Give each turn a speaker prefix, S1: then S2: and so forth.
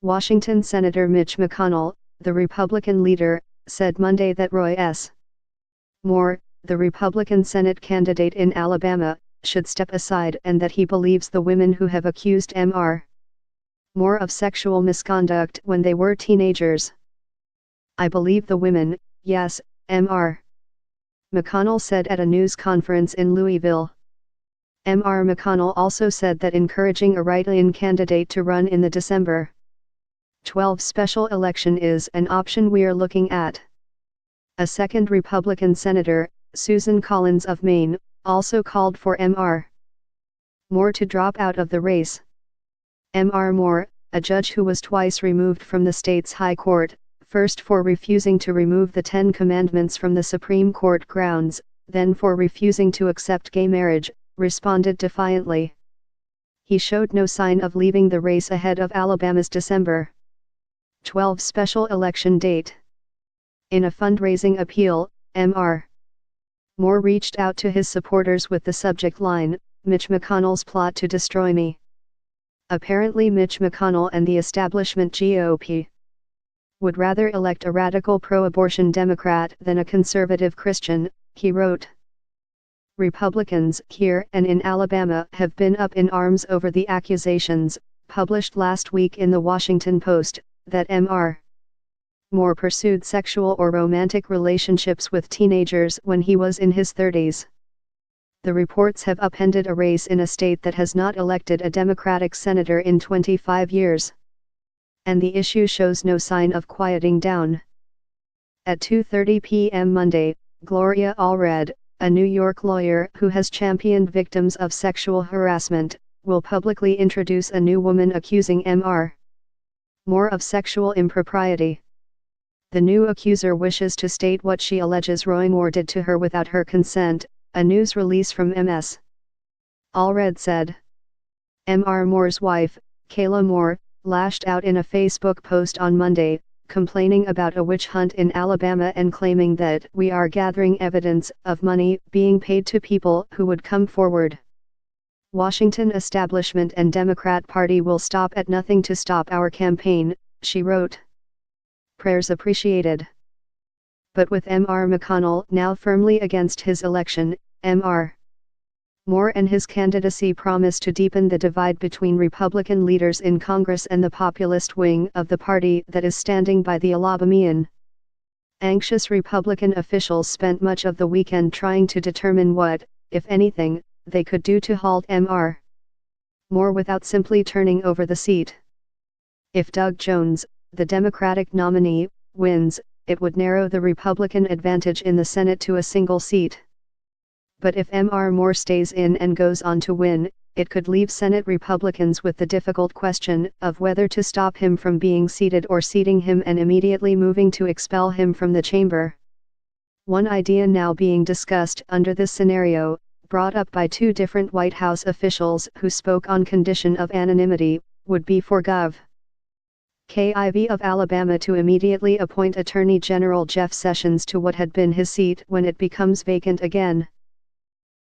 S1: Washington Senator Mitch McConnell, the Republican leader, said Monday that Roy S. Moore, the Republican Senate candidate in Alabama, should step aside and that he believes the women who have accused Mr. Moore of sexual misconduct when they were teenagers. "I believe the women, yes," Mr. McConnell said at a news conference in Louisville. Mr. McConnell also said that encouraging a write-in candidate to run in the December 12 special election is an option we're looking at. A second Republican senator, Susan Collins of Maine, also called for Mr. Moore to drop out of the race. Mr. Moore, a judge who was twice removed from the state's high court, first for refusing to remove the Ten Commandments from the Supreme Court grounds, then for refusing to accept gay marriage, responded defiantly. He showed no sign of leaving the race ahead of Alabama's December 12 special election date. In a fundraising appeal, Mr. Moore reached out to his supporters with the subject line, "Mitch McConnell's plot to destroy me." Apparently Mitch McConnell and the establishment GOP would rather elect a radical pro-abortion Democrat than a conservative Christian, he wrote. Republicans here and in Alabama have been up in arms over the accusations, published last week in the Washington Post, that Mr. Moore pursued sexual or romantic relationships with teenagers when he was in his 30s. The reports have upended a race in a state that has not elected a Democratic senator in 25 years. And the issue shows no sign of quieting down. At 2:30 p.m. Monday, Gloria Allred, a New York lawyer who has championed victims of sexual harassment, will publicly introduce a new woman accusing Mr. Moore of sexual impropriety. The new accuser wishes to state what she alleges Roy Moore did to her without her consent, a news release from Ms. Allred said. Mr. Moore's wife, Kayla Moore, lashed out in a Facebook post on Monday, complaining about a witch hunt in Alabama and claiming that "we are gathering evidence of money being paid to people who would come forward. Washington establishment and Democrat Party will stop at nothing to stop our campaign," she wrote. Prayers appreciated. But with Mr. McConnell now firmly against his election, Mr. Moore and his candidacy promise to deepen the divide between Republican leaders in Congress and the populist wing of the party that is standing by the Alabamian. Anxious Republican officials spent much of the weekend trying to determine what, if anything, they could do to halt Mr. Moore without simply turning over the seat. If Doug Jones, the Democratic nominee, wins, it would narrow the Republican advantage in the Senate to a single seat. But if Mr. Moore stays in and goes on to win, it could leave Senate Republicans with the difficult question of whether to stop him from being seated or seating him and immediately moving to expel him from the chamber. One idea now being discussed under this scenario, brought up by two different White House officials who spoke on condition of anonymity, would be for Gov. Kiv of Alabama to immediately appoint Attorney General Jeff Sessions to what had been his seat when it becomes vacant again.